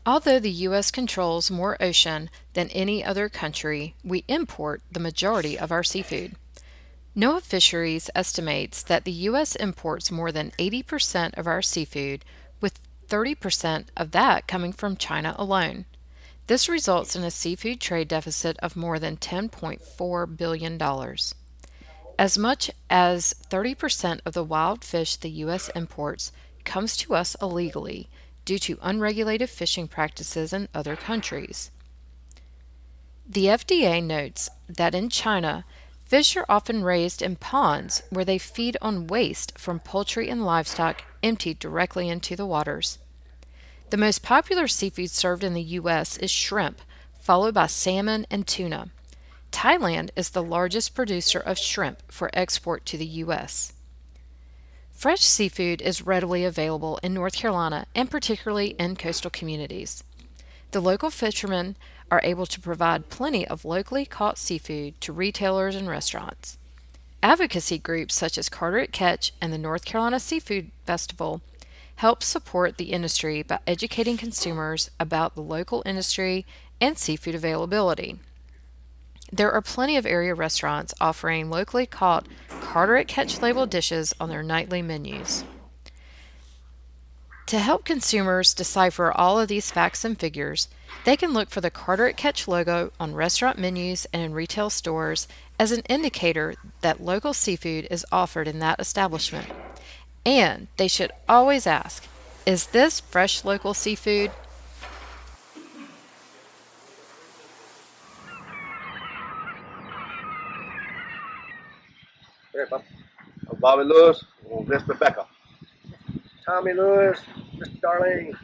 Although the U.S. controls more ocean than any other country, we import the majority of our seafood. NOAA Fisheries estimates that the U.S. imports more than 80% of our seafood, with 30% of that coming from China alone. This results in a seafood trade deficit of more than $10.4 billion. As much as 30% of the wild fish the U.S. imports comes to us illegally due to unregulated fishing practices in other countries. The FDA notes that in China, fish are often raised in ponds where they feed on waste from poultry and livestock emptied directly into the waters. The most popular seafood served in the U.S. is shrimp, followed by salmon and tuna. Thailand is the largest producer of shrimp for export to the U.S. Fresh seafood is readily available in North Carolina and particularly in coastal communities. The local fishermen are able to provide plenty of locally caught seafood to retailers and restaurants. Advocacy groups such as Carteret Catch and the North Carolina Seafood Festival help support the industry by educating consumers about the local industry and seafood availability. There are plenty of area restaurants offering locally caught Carteret Catch labeled dishes on their nightly menus. To help consumers decipher all of these facts and figures, they can look for the Carteret Catch logo on restaurant menus and in retail stores as an indicator that local seafood is offered in that establishment. And they should always ask, is this fresh local seafood? Hey, Bob. I'm Bobby Lewis, Miss Rebecca. Tommy Lewis, Mr. Darlene.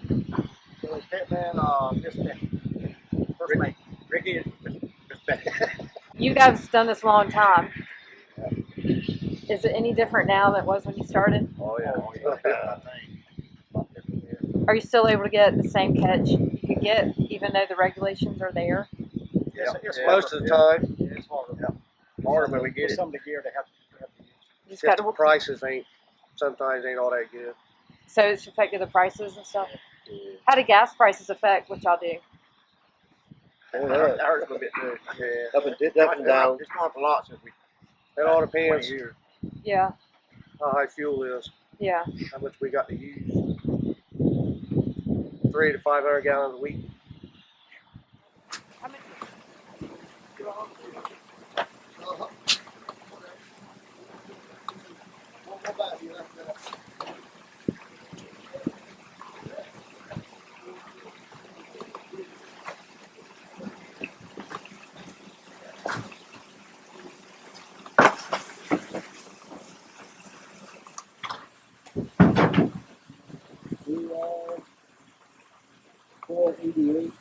Billy Pittman, Miss Becky. First mate. Ricky and Miss Becky. You guys have done this a long time. Is it any different now than it was when you started? Oh, yeah. Oh, yeah. I think. Are you still able to get the same catch you could get, even though the regulations are there? Yeah, it's most of the time. Yeah, it's harder. Yeah. Harder when we get it. Some of the gear they have to use. You just Just got the prices sometimes ain't all that good. so it's affected the prices and stuff. Yeah. How do gas prices affect what y'all do? That hurts a little bit too. Yeah. Up and down. It's gone up a lot since we. It all depends Yeah, how high fuel is, yeah. how much we got to use. 300 to 500 gallons a week. We are 488.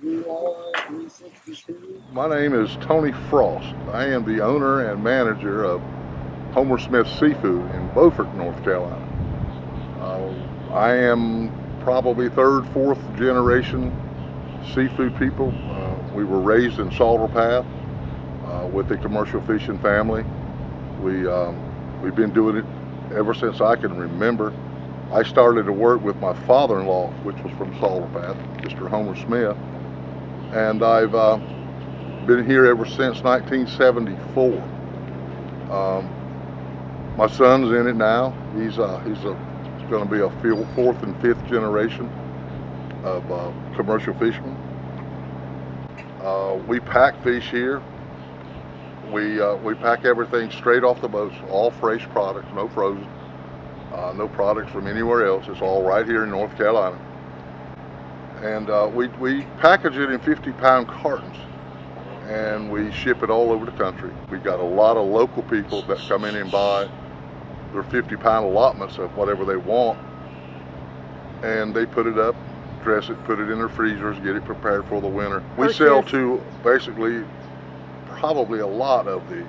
We are 362. My name is Tony Frost. I am the owner and manager of Homer Smith Seafood in Beaufort, North Carolina. I am probably third, fourth generation seafood people. We were raised in Salter Path with a commercial fishing family. We've been doing it ever since I can remember. I started to work with my father-in-law, which was from Salter Path, Mr. Homer Smith, and I've been here ever since 1974. My son's in it now. He's going to be a fourth and fifth generation of commercial fishermen. We pack fish here. We pack everything straight off the boats, all fresh products, no frozen, no products from anywhere else. It's all right here in North Carolina. And we package it in 50-pound cartons, and we ship it all over the country. We got a lot of local people that come in and buy their 50-pound allotments of whatever they want, and they put it up, dress it, put it in their freezers, get it prepared for the winter. We sell to basically probably a lot of the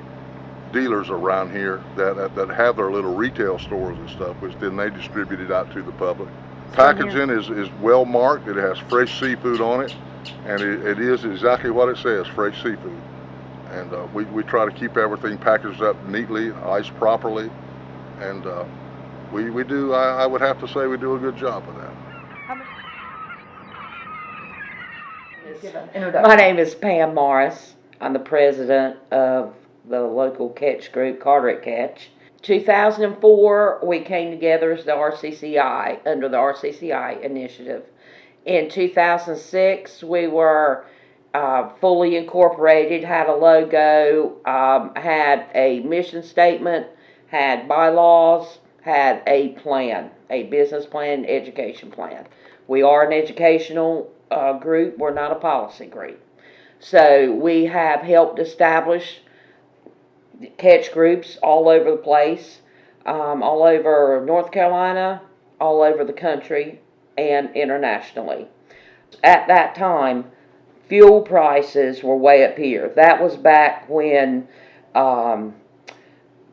dealers around here that have their little retail stores and stuff, which then they distribute it out to the public. Packaging is well marked. It has fresh seafood on it. and it is exactly what it says, fresh seafood. And we try to keep everything packaged up neatly, iced properly, and we do, I would have to say we do a good job of that. My name is Pam Morris. I'm the president of the local catch group, Carteret Catch. 2004, we came together as the RCCI, under the RCCI initiative. In 2006, we were fully incorporated, had a logo, had a mission statement, had bylaws, had a plan, a business plan, education plan. We are an educational group, we're not a policy group. So we have helped establish catch groups all over the place, all over North Carolina, all over the country, and internationally. At that time, fuel prices were way up here. That was back when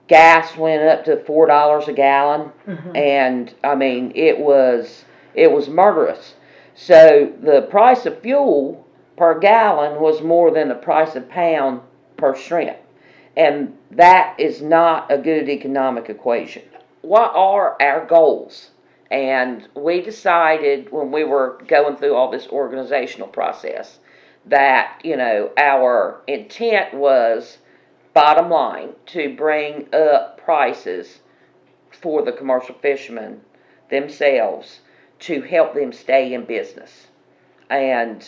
gas went up to $4 a gallon, and I mean it was murderous. So the price of fuel per gallon was more than the price of pound per shrimp, and that is not a good economic equation. What are our goals? And we decided when we were going through all this organizational process that, you know, our intent was, bottom line, to bring up prices for the commercial fishermen themselves to help them stay in business and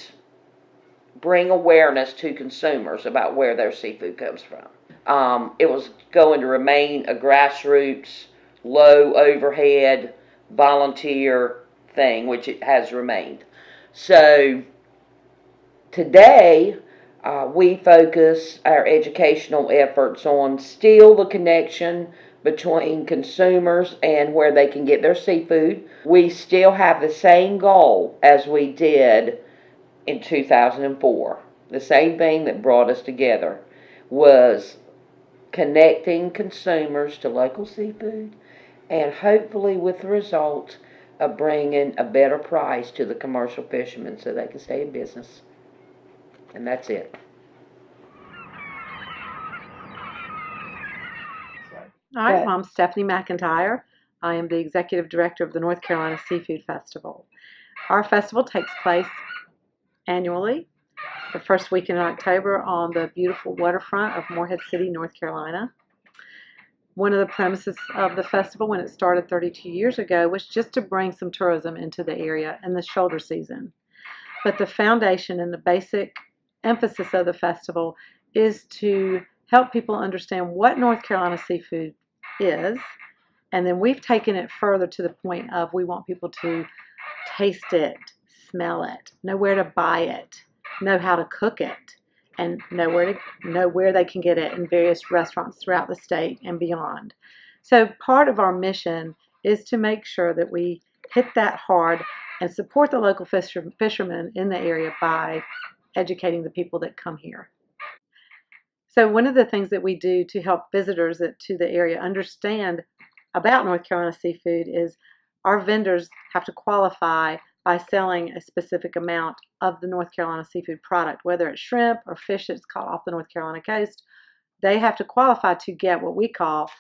bring awareness to consumers about where their seafood comes from. It was going to remain a grassroots, low overhead, volunteer thing, which it has remained. So today, we focus our educational efforts on still the connection between consumers and where they can get their seafood. We still have the same goal as we did in 2004. The same thing that brought us together was connecting consumers to local seafood, and hopefully with the result of bringing a better price to the commercial fishermen so they can stay in business. And that's it. All right, well, I'm Stephanie McIntyre. I am the executive director of the North Carolina Seafood Festival. Our festival takes place annually, the first week in October on the beautiful waterfront of Morehead City, North Carolina. One of the premises of the festival when it started 32 years ago was just to bring some tourism into the area in the shoulder season. But the foundation and the basic emphasis of the festival is to help people understand what North Carolina seafood is, and then we've taken it further to the point of we want people to taste it, smell it, know where to buy it, know how to cook it, and know where they can get it in various restaurants throughout the state and beyond. So part of our mission is to make sure that we hit that hard and support the local fishermen in the area by educating the people that come here. So one of the things that we do to help visitors to the area understand about North Carolina seafood is our vendors have to qualify by selling a specific amount of the North Carolina seafood product, whether it's shrimp or fish that's caught off the North Carolina coast. They have to qualify to get what we call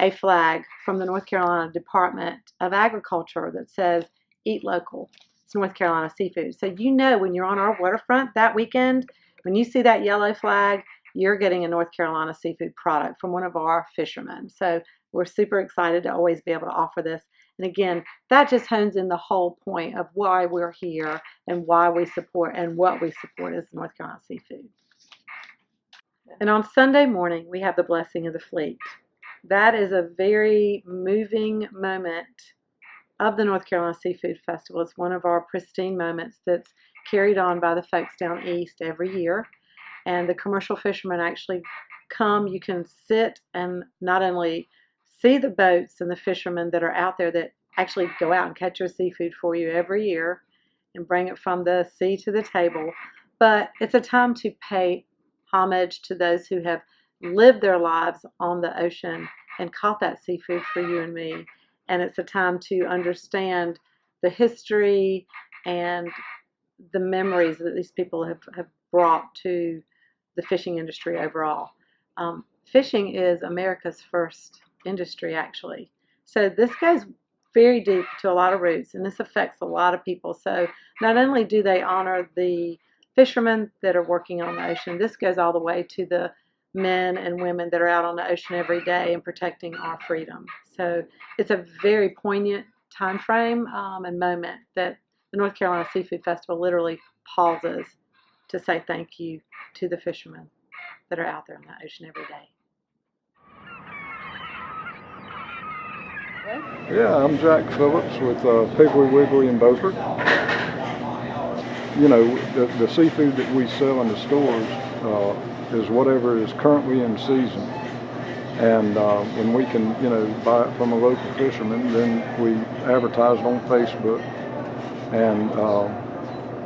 a flag from the North Carolina Department of Agriculture that says, eat local. It's North Carolina seafood. So you know when you're on our waterfront that weekend, when you see that yellow flag, you're getting a North Carolina seafood product from one of our fishermen. So we're super excited to always be able to offer this. And again, that just hones in the whole point of why we're here and why we support and what we support as North Carolina seafood. And on Sunday morning, we have the blessing of the fleet. That is a very moving moment of the North Carolina Seafood Festival. It's one of our pristine moments that's carried on by the folks down east every year. And the commercial fishermen actually come. You can sit and not only see the boats and the fishermen that are out there that actually go out and catch your seafood for you every year and bring it from the sea to the table, but it's a time to pay homage to those who have lived their lives on the ocean and caught that seafood for you and me. And it's a time to understand the history and the memories that these people have brought to the fishing industry overall. Fishing is America's first industry, actually. So this goes very deep to a lot of roots, and this affects a lot of people. So not only do they honor the fishermen that are working on the ocean, this goes all the way to the men and women that are out on the ocean every day and protecting our freedom. So it's a very poignant time frame and moment that the North Carolina Seafood Festival literally pauses to say thank you to the fishermen that are out there in the ocean every day. Yeah, I'm Jack Phillips with Piggly Wiggly in Beaufort. You know, the seafood that we sell in the stores is whatever is currently in season. And when we can, you know, buy it from a local fisherman, then we advertise it on Facebook and,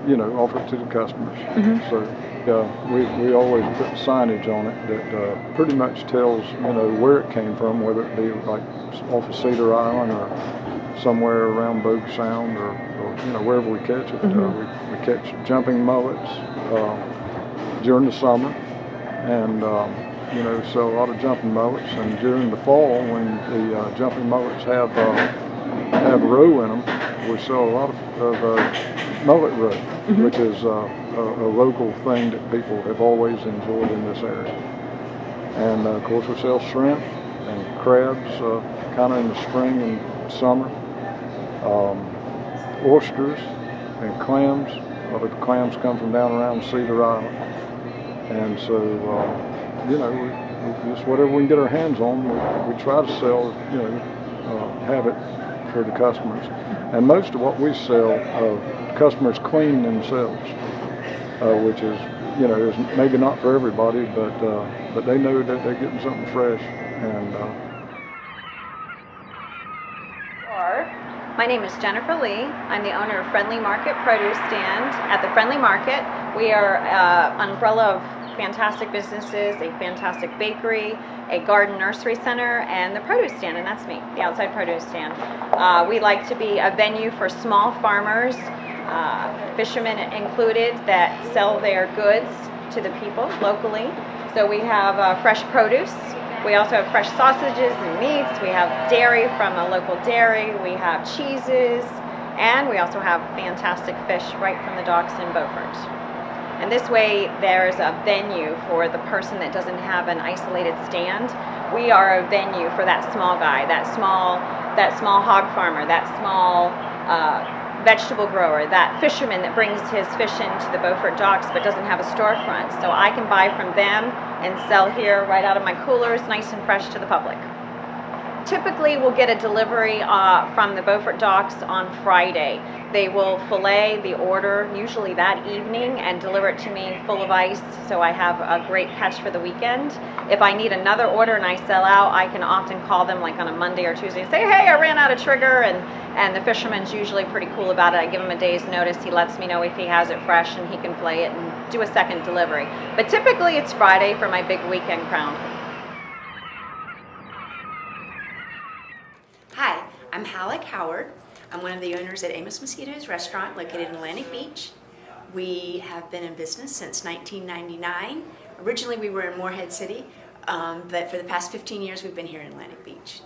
you know, offer it to the customers. Mm-hmm. So we always put signage on it that pretty much tells, you know, where it came from, whether it be like off of Cedar Island or somewhere around Bogue Sound or you know, wherever we catch it. Mm-hmm. We catch jumping mullets during the summer and, you know, sell a lot of jumping mullets. And during the fall, when the jumping mullets have roe in them, we sell a lot of mullet roe, mm-hmm. which is a local thing that people have always enjoyed in this area. And of course, we sell shrimp and crabs, kind of in the spring and summer. Oysters and clams. A lot of the clams come from down around Cedar Island. And so, you know, we just whatever we can get our hands on, we try to sell, you know, have it for the customers. And most of what we sell, customers clean themselves, which is, you know, is maybe not for everybody, but they know that they're getting something fresh. And my name is Jennifer Lee. I'm the owner of Friendly Market Produce Stand. At the Friendly Market, we are an umbrella of fantastic businesses, a fantastic bakery, a garden nursery center, and the produce stand, and that's me, the outside produce stand. We like to be a venue for small farmers, fishermen included, that sell their goods to the people locally. So we have fresh produce. We also have fresh sausages and meats. We have dairy from a local dairy. We have cheeses. And we also have fantastic fish right from the docks in Beaufort. And this way, there's a venue for the person that doesn't have an isolated stand. We are a venue for that small guy, that small hog farmer, that small vegetable grower, that fisherman that brings his fish into the Beaufort docks but doesn't have a storefront. So I can buy from them and sell here right out of my coolers, nice and fresh to the public. Typically, we'll get a delivery from the Beaufort docks on Friday. They will fillet the order usually that evening and deliver it to me full of ice, so I have a great catch for the weekend. If I need another order and I sell out, I can often call them like on a Monday or Tuesday and say, hey, I ran out of trigger, and the fisherman's usually pretty cool about it. I give him a day's notice. He lets me know if he has it fresh and he can fillet it and do a second delivery. But typically it's Friday for my big weekend crown. Hi, I'm Halleck Howard. I'm one of the owners at Amos Mosquitoes Restaurant located in Atlantic Beach. We have been in business since 1999. Originally we were in Morehead City, but for the past 15 years we've been here in Atlantic Beach.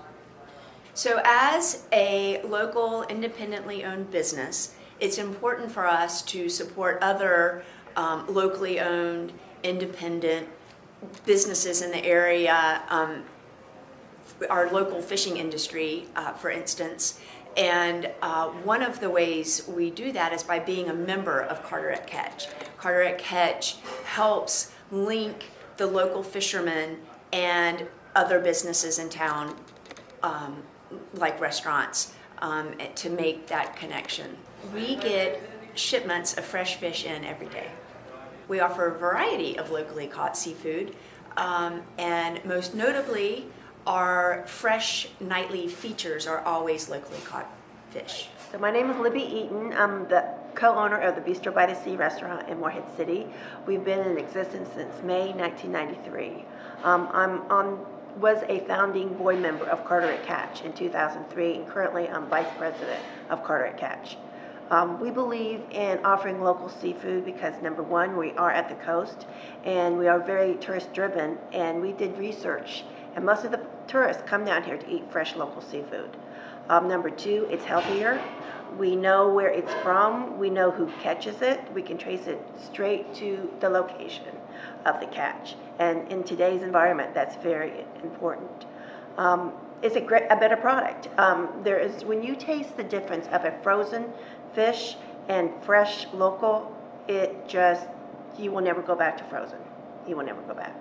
So as a local independently owned business, it's important for us to support other locally owned independent businesses in the area, our local fishing industry, for instance. And one of the ways we do that is by being a member of Carteret Catch. Carteret Catch helps link the local fishermen and other businesses in town, like restaurants, to make that connection. We get shipments of fresh fish in every day. We offer a variety of locally caught seafood, and most notably, our fresh nightly features are always locally caught fish. So my name is Libby Eaton. I'm the co-owner of the Bistro by the Sea restaurant in Morehead City. We've been in existence since May 1993. Was a founding board member of Carteret Catch in 2003, and currently I'm vice president of Carteret Catch. We believe in offering local seafood because number one, we are at the coast and we are very tourist driven, and we did research and most of the tourists come down here to eat fresh local seafood. Number two, it's healthier. We know where it's from. We know who catches it. We can trace it straight to the location of the catch. And in today's environment, that's very important. It's a better product. When you taste the difference of a frozen fish and fresh local, you will never go back to frozen. You will never go back.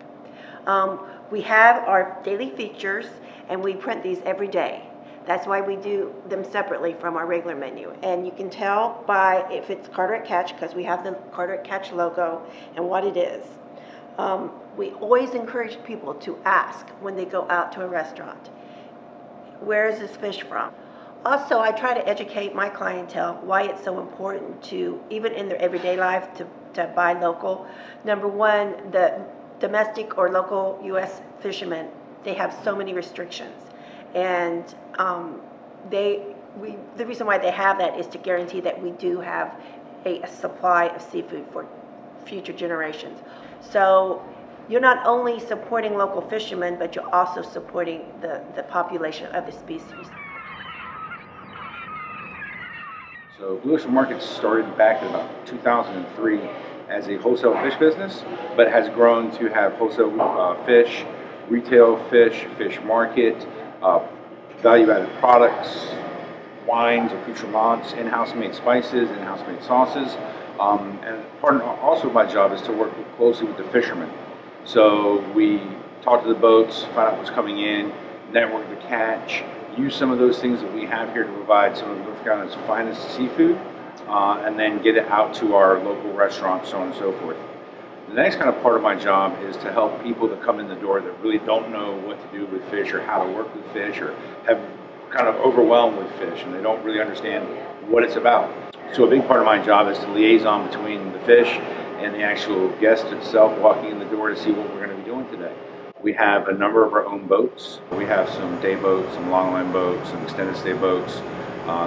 We have our daily features, and we print these every day. That's why we do them separately from our regular menu. And you can tell by if it's Carteret Catch, because we have the Carteret Catch logo and what it is. We always encourage people to ask when they go out to a restaurant, where is this fish from? Also, I try to educate my clientele why it's so important to, even in their everyday life, to buy local. Number one, the domestic or local U.S. fishermen, they have so many restrictions. And the reason why they have that is to guarantee that we do have a supply of seafood for future generations. So you're not only supporting local fishermen, but you're also supporting the population of the species. So Blue Ocean Market started back in about 2003 as a wholesale fish business, but has grown to have wholesale fish, retail fish, fish market, value-added products, wines, accoutrements, in-house made spices, in-house made sauces. And also my job is to work closely with the fishermen. So we talk to the boats, find out what's coming in, network the catch, use some of those things that we have here to provide some of North Carolina's finest seafood, and then get it out to our local restaurants, so on and so forth. The next kind of part of my job is to help people that come in the door that really don't know what to do with fish or how to work with fish or have kind of overwhelmed with fish and they don't really understand what it's about. So a big part of my job is to liaison between the fish and the actual guest itself walking in the door to see what we're going to be doing today. We have a number of our own boats. We have some day boats, some longline boats, some extended stay boats,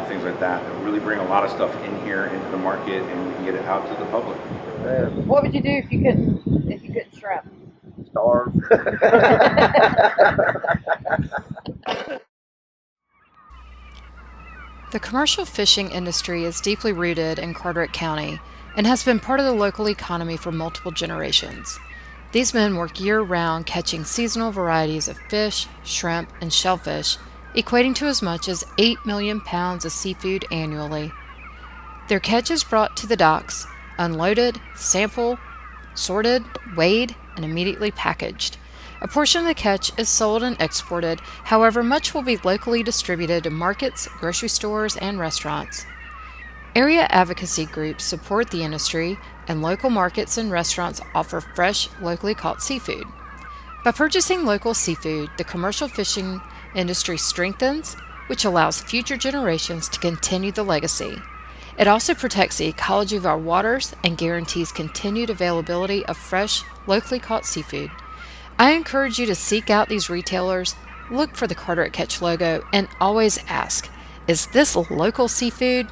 things like that really bring a lot of stuff in here into the market and we can get it out to the public. What would you do if you couldn't shrimp? Starve. The commercial fishing industry is deeply rooted in Carteret County and has been part of the local economy for multiple generations. These men work year-round catching seasonal varieties of fish, shrimp, and shellfish, equating to as much as 8 million pounds of seafood annually. Their catch is brought to the docks, unloaded, sampled, sorted, weighed, and immediately packaged. A portion of the catch is sold and exported, however, much will be locally distributed to markets, grocery stores, and restaurants. Area advocacy groups support the industry, and local markets and restaurants offer fresh, locally caught seafood. By purchasing local seafood, the commercial fishing industry strengthens, which allows future generations to continue the legacy. It also protects the ecology of our waters and guarantees continued availability of fresh, locally caught seafood. I encourage you to seek out these retailers, look for the Carteret Catch logo, and always ask, is this local seafood?